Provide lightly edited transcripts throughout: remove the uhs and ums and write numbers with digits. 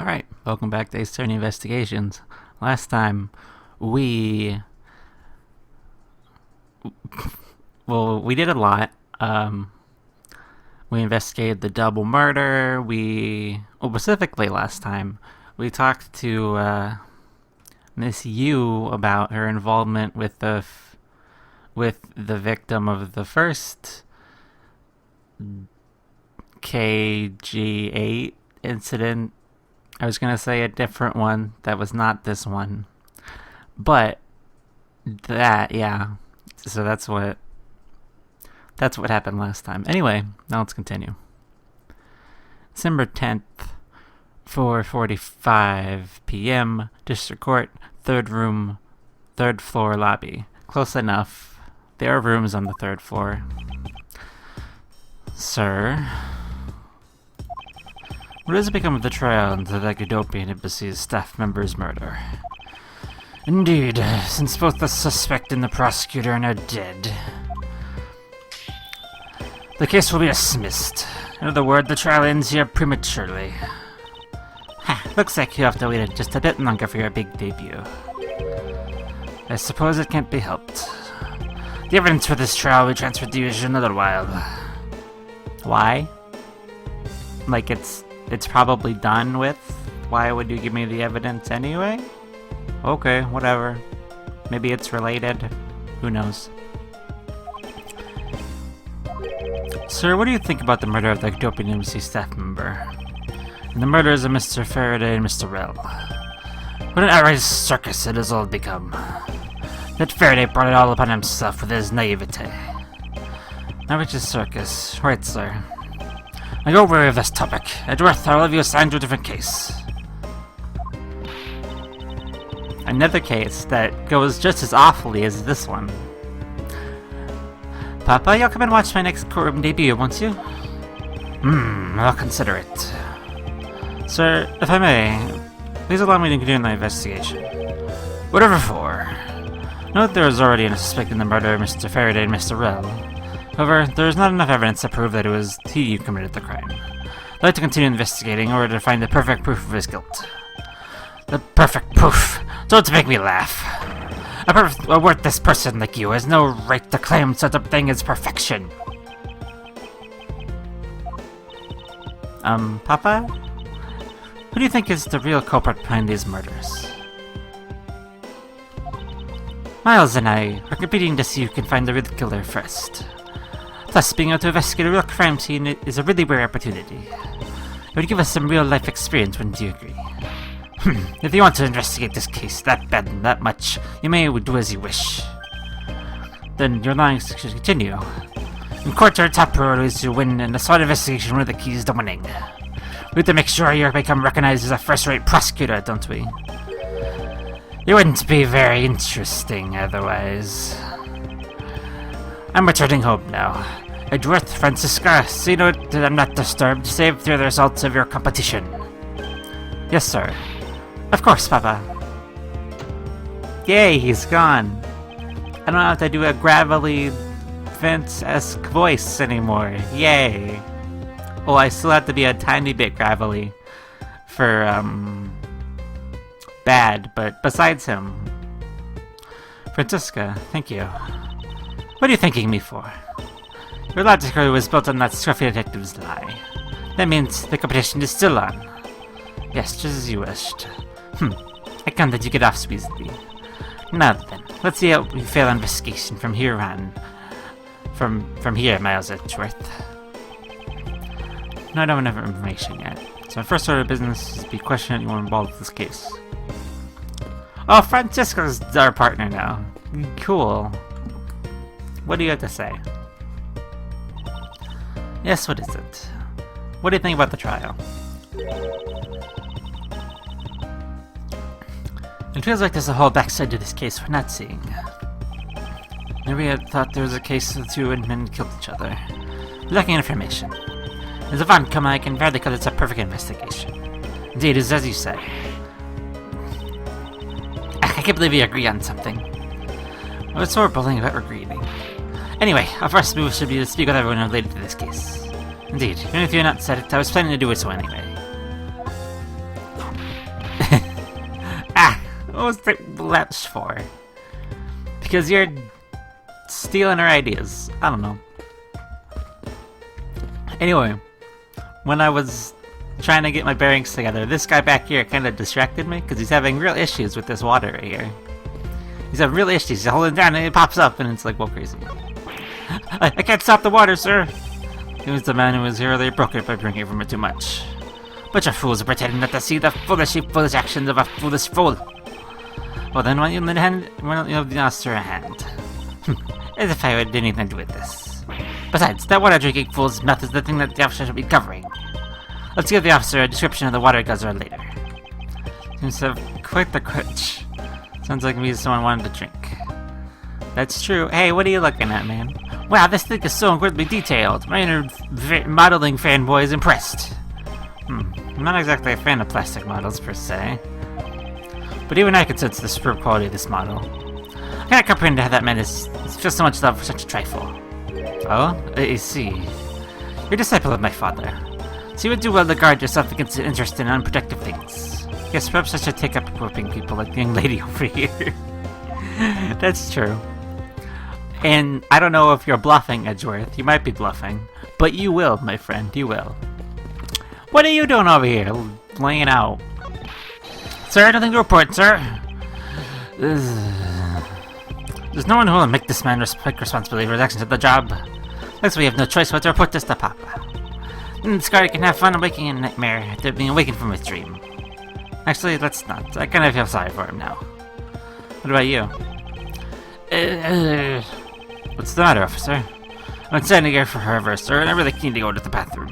Alright, welcome back to Ace Attorney Investigations. Last time, we did a lot. We investigated the double murder. Specifically last time, we talked to Miss Yu about her involvement with the victim of the first KG8 incident. I was gonna say a different one that was not this one, but yeah. So that's what happened last time. Anyway, now let's continue. December 10th, 4:45 p.m. District Court, third floor lobby. Close enough. There are rooms on the third floor. Sir, what has become of the trial into the Regrouping Embassy's staff member's murder? Indeed, since both the suspect and the prosecutor are now dead, the case will be dismissed. In other words, the trial ends here prematurely. Looks like you have to wait just a bit longer for your big debut. I suppose it can't be helped. The evidence for this trial will be transferred to you in another while. Why? Like it's probably done with? Why would you give me the evidence anyway? Okay, whatever. Maybe it's related. Who knows? Sir, what do you think about the murder of the Regrouping Embassy staff member? And the murders of Mr. Faraday and Mr. Rell? What an outrageous circus it has all become. That Faraday brought it all upon himself with his naivete. Outrageous circus. Right, sir. Now go away of this topic. Edgeworth, I will have you assigned to a different case. Another case that goes just as awfully as this one. Papa, you'll come and watch my next courtroom debut, won't you? I'll consider it. Sir, if I may, please allow me to continue my investigation. Whatever for. Note there is already a suspect in the murder of Mr. Faraday and Mr. Rell. However, there is not enough evidence to prove that it was he who committed the crime. I'd like to continue investigating in order to find the perfect proof of his guilt. The perfect proof! Don't make me laugh! A worthless person like you has no right to claim such a thing as perfection! Papa? Who do you think is the real culprit behind these murders? Miles and I are competing to see who can find the real killer first. Plus, being able to investigate a real crime scene is a really rare opportunity. It would give us some real-life experience, wouldn't you agree? If you want to investigate this case that bad and that much, you may do as you wish. Then your lines should continue. In court, our top priority is to win, and a solid investigation one of the keys to winning. We have to make sure you become recognized as a first-rate prosecutor, don't we? It wouldn't be very interesting otherwise. I'm returning home now. Edgeworth, Francisca, see note that I'm not disturbed, save through the results of your competition. Yes, sir. Of course, Papa. Yay, he's gone. I don't have to do a gravelly, Vince-esque voice anymore. Yay. Well, I still have to be a tiny bit gravelly for, bad, but besides him. Francisca, thank you. What are you thanking me for? Your logic was built on that scruffy detective's lie. That means the competition is still on. Yes, just as you wished. I can't let you get off so easily. Now then, let's see how we fail investigation from here on. From here, Miles Edgeworth. No, I don't have enough information yet. So my first order of business is to be questioning anyone involved with this case. Oh, Francisco's our partner now. Cool. What do you have to say? Yes, what is it? What do you think about the trial? It feels like there's a whole backside to this case we're not seeing. Maybe I thought there was a case of the two men killed each other. Lacking information. As a outcome, I can verily call this a perfect investigation. Indeed, it's as you say. I can't believe we agree on something. I was sort of bullying about agreeing. Anyway, our first move should be to speak with everyone related to this case. Indeed, even if you're not said it, I was planning to do it so anyway. What was the lapse for? Because you're stealing her ideas. I don't know. Anyway, when I was trying to get my bearings together, this guy back here kind of distracted me because he's having real issues with this water right here. He's having real issues. He's holding it down and it pops up and it's like, well, crazy. I can't stop the water, sir. It was the man who was here earlier broke it by drinking from it too much. Bunch of fools are pretending not to see the foolish actions of a foolish fool. Well then, why don't you have the officer a hand? As if I had anything to do with this. Besides, that water drinking fool's mouth is the thing that the officer should be covering. Let's give the officer a description of the water guzzler later. Seems to have quite the crutch. Sounds like me someone wanted to drink. That's true. Hey, what are you looking at, man? Wow, this thing is so incredibly detailed. My inner modeling fanboy is impressed. I'm not exactly a fan of plastic models, per se. But even I can sense the superb quality of this model. I cannot comprehend how that man feels so much love for such a trifle. Oh? I see. You're a disciple of my father. So you would do well to guard yourself against interest in unproductive things. Yes, perhaps I should take up equipping people like the young lady over here. That's true. And I don't know if you're bluffing, Edgeworth. You might be bluffing. But you will, my friend, you will. What are you doing over here? Laying out. Sir, nothing to report, sir. There's no one who will make this man take responsibility for his actions at the job. Next, we have no choice but to report this to Papa. And this guy can have fun waking in a nightmare after being awakened from his dream. Actually, let's not. I kind of feel sorry for him now. What about you? What's the matter, officer? I'm standing here for her, sir, and I'm really keen to go to the bathroom.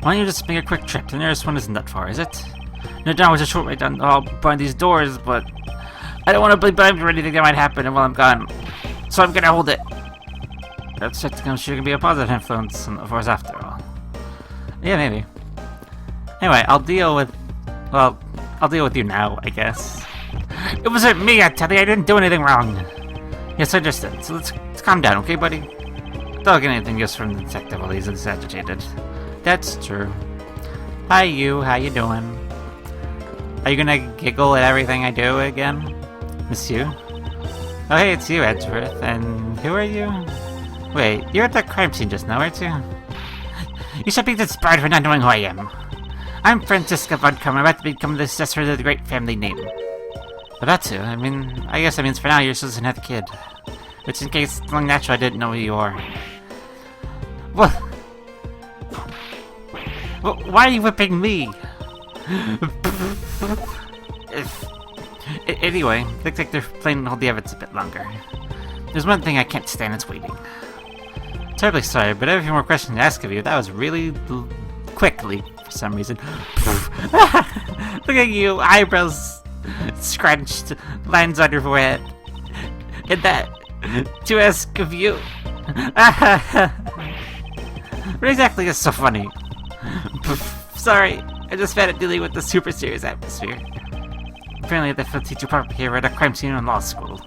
Why don't you just make a quick trip? The nearest one isn't that far, is it? No doubt it's a short way down behind these doors, but I don't want to be blamed for anything that might happen while I'm gone. So I'm gonna hold it. That's just gonna be a positive influence on the force after all. Yeah, maybe. Anyway, I'll deal with you now, I guess. It wasn't me, I tell you, I didn't do anything wrong. Yes, I understand. So let's calm down, okay, buddy? Don't get anything use from the detective while he's this agitated. That's true. Hi, you. How you doing? Are you gonna giggle at everything I do again? Miss you? Oh, hey, it's you, Edgeworth. And who are you? Wait, you were at that crime scene just now, weren't you? You should be disbarred for not knowing who I am. I'm Francisca von Krum. I'm about to become the successor of the great family name. About to? I guess that means for now you're supposed to have a kid. Which, in case it's long natural, I didn't know who you are. What? Why are you whipping me? Anyway, looks like they're planning to hold the evidence a bit longer. There's one thing I can't stand, it's waiting. Terribly sorry, but I have a few more questions to ask of you. That was really quickly, for some reason. Look at you, eyebrows scrunched, lines on your forehead. And that, to ask of you. What exactly is so funny? Sorry, I just found it dealing with the super serious atmosphere. Apparently they feel teacher proper here at a crime scene in law school.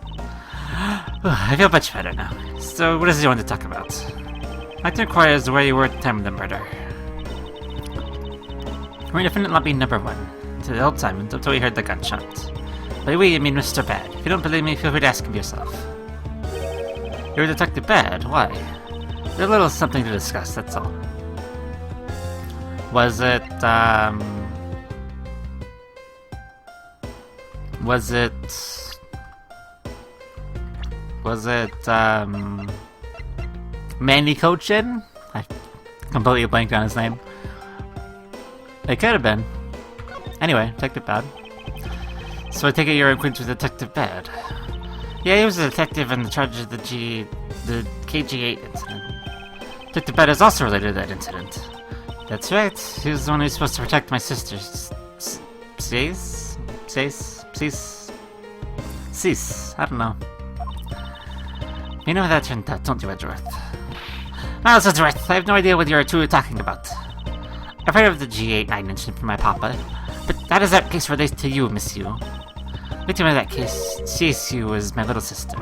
I feel much better now. So what is it you want to talk about? I'd like to inquire as to where you were at the time of the murder. We're in defendant lobby number 1. To the old Simon, until we heard the gunshot. By we, I mean Mr. Bad. If you don't believe me, feel free to ask him yourself. You're Detective Bad? Why? There's a little something to discuss, that's all. Was it Manny Cochin? I completely blanked on his name. It could have been. Anyway, Detective Bad. So I take it you're acquainted with Detective Bad. Yeah, he was a detective in the charge of the KG8 incident. Detective Bad is also related to that incident. That's right. He was the one who's supposed to protect my sisters. Cease? I don't know. You know how that turned out, don't you, Edgeworth? Miles Edgeworth, I have no idea what you two are talking about. I've heard of the G89 incident from my papa, but how does that case relate to you, Miss Yu? Victim of that case, CSU was my little sister.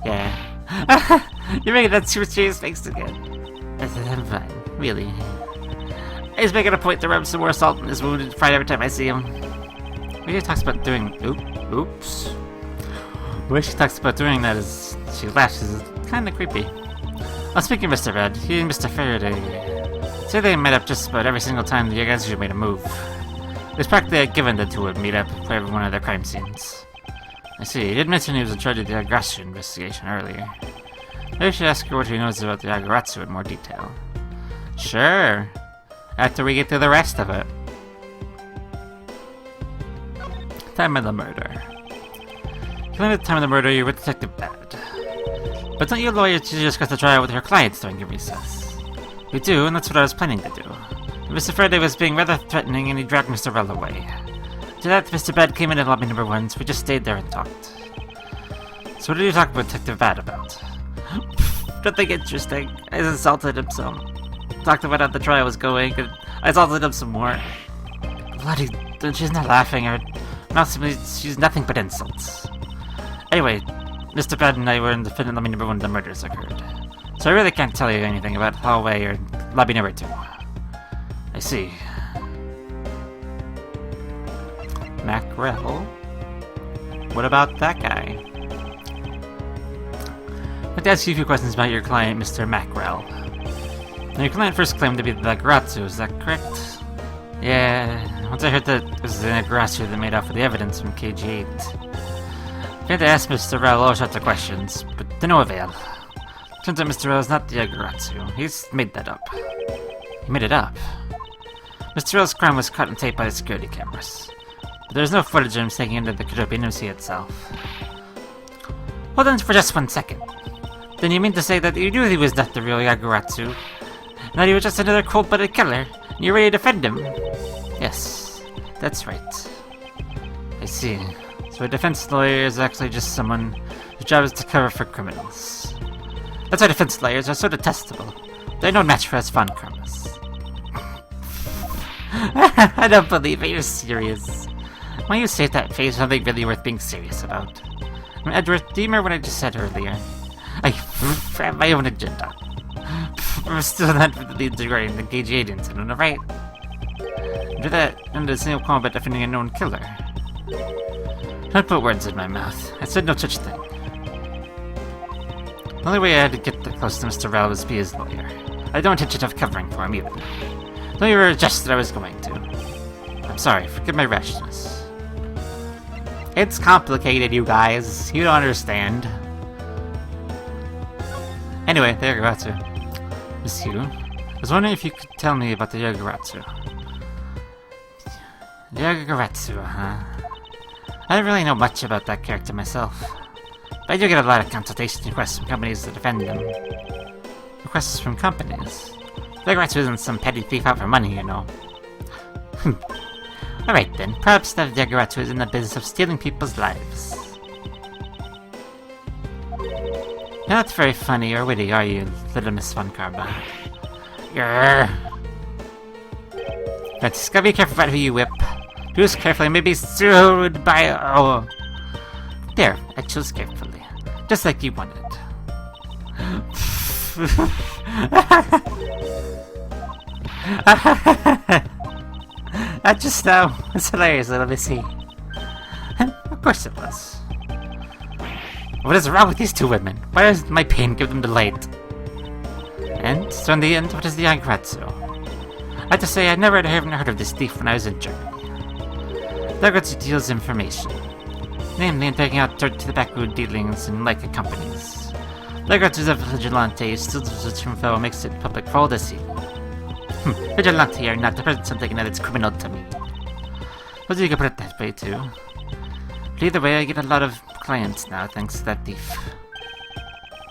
Yeah. You're making that super serious face again. I'm fine, really. He's making a point to rub some more salt in his wounded pride every time I see him. way she talks about doing... Oops. The way she talks about doing that is... She lashes is kinda creepy. Well, speaking of Mr. Red, he and Mr. Faraday... say they met up just about every single time the guys made a move. It was practically a given the two would meet up for every one of their crime scenes. I see, he did mention he was in charge of the Agaratsu investigation earlier. Maybe I should ask her what he knows about the Agaratsu in more detail. Sure. After we get to the rest of it. Time of the murder. Killing at the time of the murder, you're with Detective Bad. But don't you lawyers just got to try out with your clients during your recess? We do, and that's what I was planning to do. Mr. Faraday was being rather threatening, and he dragged Mr. Rell away. To that, Mr. Bad came in at lobby number 1, so we just stayed there and talked. So what did you talk with Detective Bad about? Nothing interesting. I insulted him some. Talked about how the trial was going, and I insulted him some more. Bloody... she's not laughing, her mouth she's nothing but insults. Anyway, Mr. Bad and I were in the defendant lobby number 1 when the murders occurred. So I really can't tell you anything about hallway or lobby number 2. I see. Mackerel? What about that guy? I'd like to ask you a few questions about your client, Mr. Mackerel. Now, your client first claimed to be the Agaratsu, is that correct? Yeah, once I heard that it was the Agaratsu that made off with the evidence from KG8. I had to ask Mr. Rell all sorts of questions, but to no avail. Turns out Mr. Rell is not the Agaratsu. He's made that up. He made it up. Mr. Rell's crime was caught on tape by the security cameras. But there's no footage of him taking into the Regrouping MC itself. Hold on for just 1 second. Then you mean to say that you knew he was not the real Agaratsu? And that he was just another cold-blooded killer, and you're ready to defend him? Yes, that's right. I see. So a defense lawyer is actually just someone whose job is to cover for criminals. That's why defense lawyers are so detestable. They're no match for us fun criminals. I don't believe it, you're serious. Why you say that face something really worth being serious about? Edgeworth, do you remember what I just said earlier? I have my own agenda. I'm still not really regarding the KG8 incident, alright? Do that under the single comment about defending a known killer. Don't put words in my mouth. I said no such thing. The only way I had to get close to Mr. Rell was to be his lawyer. I don't intention of covering for him either. Don't you ever suggest that I was going to. I'm sorry, forgive my rashness. It's complicated, you guys. You don't understand. Anyway, the Agaratsu. Miss Hugh, I was wondering if you could tell me about the Agaratsu. The Agaratsu, huh? I don't really know much about that character myself. But I do get a lot of consultation requests from companies to defend them. Requests from companies? The Agaratsu isn't some petty thief out for money, you know. Alright then, perhaps the Agaratsu is in the business of stealing people's lives. You're not very funny or witty, are you, little Miss Von Karma? Grrr. But just gotta be careful about who you whip. Choose carefully, maybe sued by... oh. There, I chose carefully. Just like you wanted. That just now was hilarious, little missy. Of course it was. What is wrong with these two women? Why does my pain give them delight? And, so in the end, what is the Agaratsu? I have to say, I never had heard of this thief when I was in Germany. The Agaratsu deals information. Namely, in taking out dirt to the backroom dealings in like companies. The Agaratsu is a vigilante, steals such info and makes it public for all to see. Vigilante or not, the present something that is criminal to me. Suppose you could put it that way too. But either way, I get a lot of clients now, thanks to that thief.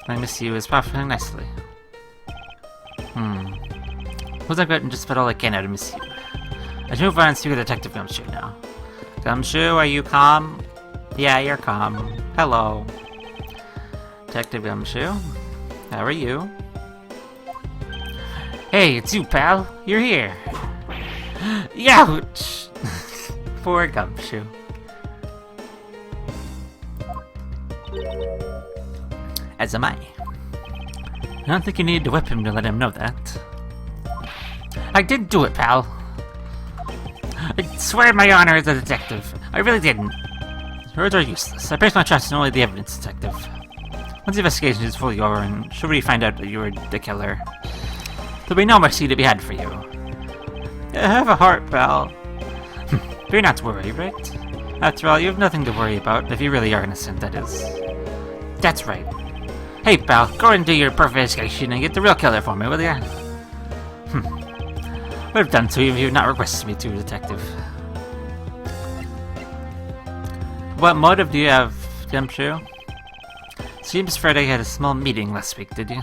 I miss you is profiting nicely. Wasn't good and just put all I can out of Miss you. I should move on and speak with Detective Gumshoe now. Gumshoe, are you calm? Yeah, you're calm. Hello. Detective Gumshoe, how are you? Hey, it's you, pal. You're here. Youch! Poor Gumshoe. As am I. I don't think you needed to whip him to let him know that. I did do it, pal. I swear my honor as a detective. I really didn't. Your words are useless. I place my trust in only the evidence, Detective. Once the investigation is fully over and should we find out that you were the killer, there'll be no mercy to be had for you. Have a heart, pal. You're not to worry, right? After all, you have nothing to worry about if you really are innocent, that is. That's right. Hey, pal, go and do your investigation and get the real killer for me, will ya? Would have done so if you had not requested me to, Detective. What motive do you have, Gumshoe? Seems Friday had a small meeting last week, did you?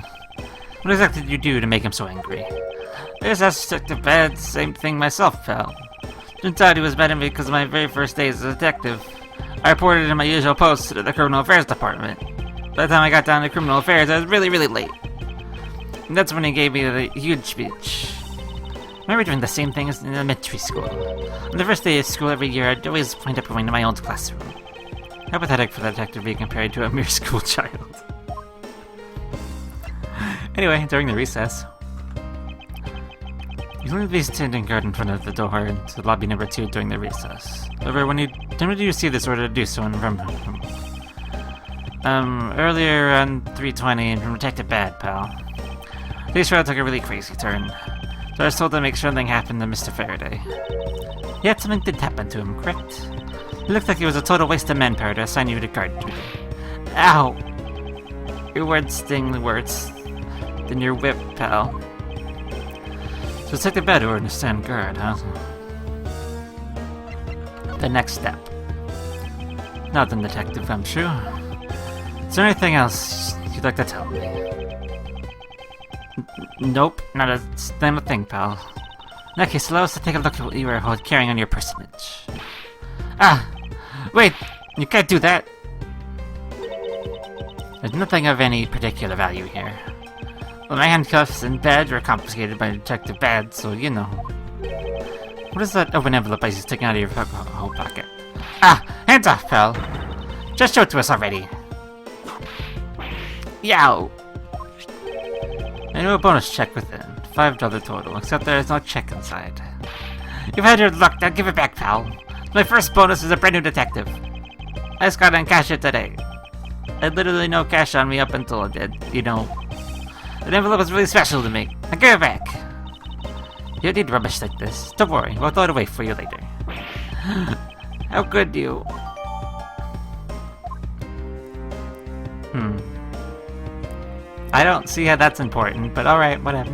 What exactly did you do to make him so angry? I just asked Detective Bad, same thing myself, pal. Turns out he was mad at me because of my very first day as a detective. I reported in my usual post to the Criminal Affairs Department. By the time I got down to Criminal Affairs, I was really late. And that's when he gave me the huge speech. I remember doing the same thing as in elementary school. On the first day of school every year, I'd always wind up going to my own classroom. How pathetic for the detective being compared to a mere school child. Anyway, during the recess, you only be standing guard in front of the door into lobby number 2 during the recess. However, when did you receive this order to do so from earlier on 3:20 from Detective Bad, pal. Today's trial took a really crazy turn, so I was told to make sure nothing happened to Mr. Faraday. Yet something did happen to him, correct? It looked like it was a total waste of manpower to assign you to guard duty. Ow! Your words sting worse than your whip, pal. So it's like the bed order to stand guard, huh? The next step. Now then, Detective, I'm sure. Is there anything else you'd like to tell me? Nope, not a thing, pal. In that case, allow us to take a look at what you were carrying on your personage. Ah! Wait! You can't do that! There's nothing of any particular value here. Well, my handcuffs and badge were confiscated by Detective Bad, so you know. What is that open envelope I see sticking out of your whole pocket? Ah! Hands off, pal! Just show it to us already! Yow! I do a bonus check within. $5 total, except there is no check inside. You've had your luck, now give it back, pal. My first bonus is a brand new detective. I just got to cash it today. I had literally no cash on me up until I did, you know. The envelope was really special to me. Now give it back. You don't need rubbish like this. Don't worry, we'll throw it away for you later. How could you? I don't see how that's important, but alright, whatever.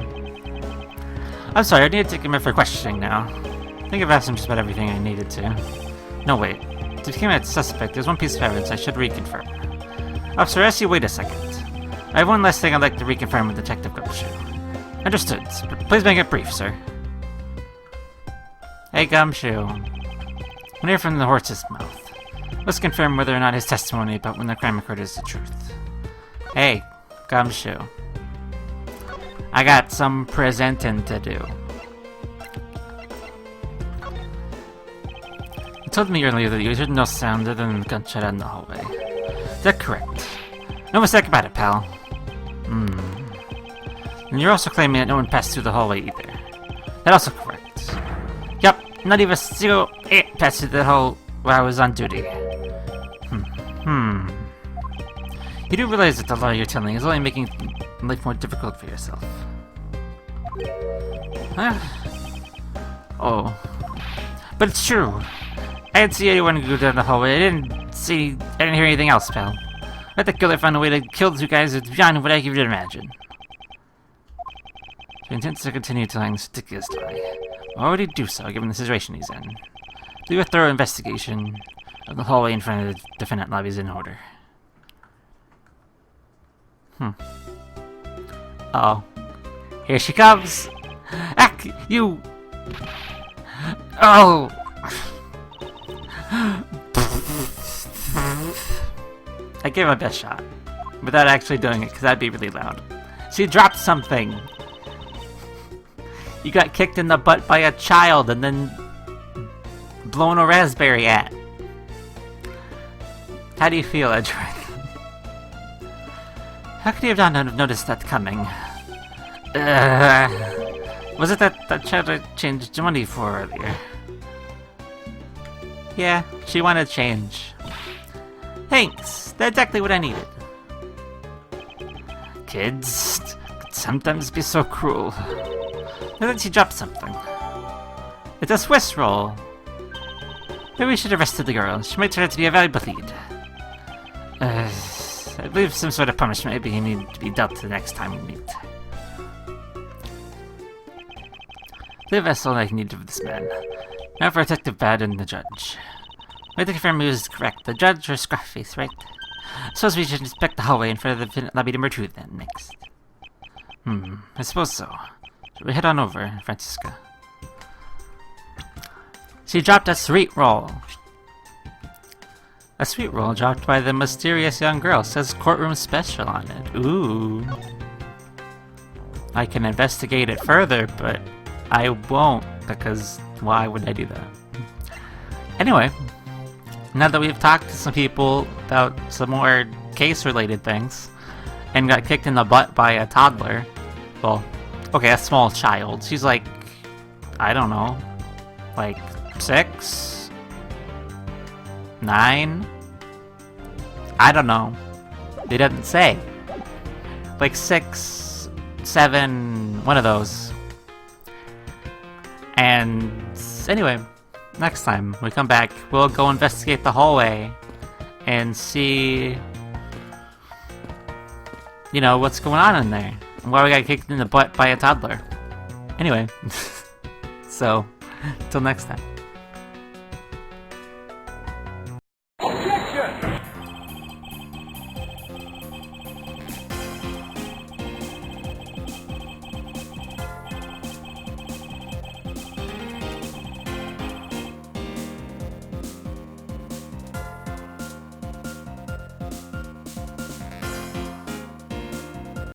I'm sorry, I need to take him in for questioning now. I think I've asked him just about everything I needed to. No, wait. To become a suspect, there's one piece of evidence I should reconfirm. Officer, I ask you wait a second. I have one last thing I'd like to reconfirm with Detective Gumshoe. Understood. Please make it brief, sir. Hey, Gumshoe. When hear from the horse's mouth, let's confirm whether or not his testimony about when the crime occurred is the truth. Hey, Gumshoe. I got some presenting to do. You told me earlier that you heard no sound other than the gunshot in the hallway. Is that correct? No mistake about it, pal. And you're also claiming that no one passed through the hallway either. That also correct. Yup, not even a single passed through the hall while I was on duty. You do realize that the lie you're telling is only making life more difficult for yourself. Oh. But it's true. I didn't see anyone go down the hallway. I didn't hear anything else, pal. Let the killer find a way to kill the two guys is beyond what I could imagine. He intends to continue telling this ridiculous lie. Why would he do so, given the situation he's in? Do a thorough investigation of the hallway in front of the defendant lobbies in order. Oh. Here she comes! Ack! You! Oh! I gave my best shot, without actually doing it, because that'd be really loud. She dropped something! You got kicked in the butt by a child and then blown a raspberry at. How do you feel, Edgeworth? How could you have not noticed that coming? Was it that child I changed money for earlier? Yeah, she wanted change. Thanks, that's exactly what I needed. Kids could sometimes be so cruel. And then she dropped something. It's a Swiss roll. Maybe we should have arrested the girl. She might turn out to be a valuable lead. I believe some sort of punishment may need to be dealt the next time we meet. The vessel I need of this man. Now for Detective Bad and the judge. I think if memory is correct, the judge or Scruffface, right? Suppose we should inspect the hallway in front of the lobby number 2 then, next. I suppose so. Should we head on over, Francisca? She dropped a sweet roll. A sweet roll dropped by the mysterious young girl says courtroom special on it. Ooh. I can investigate it further, but I won't, because why would I do that? Anyway, now that we've talked to some people about some more case-related things, and got kicked in the butt by a toddler, well, okay, a small child. She's like, I don't know, like 6? 9? I don't know. They didn't say. Like 6, 7, one of those. And anyway, next time we come back, we'll go investigate the hallway and see, you know, what's going on in there. And why we got kicked in the butt by a toddler. Anyway, so, till next time.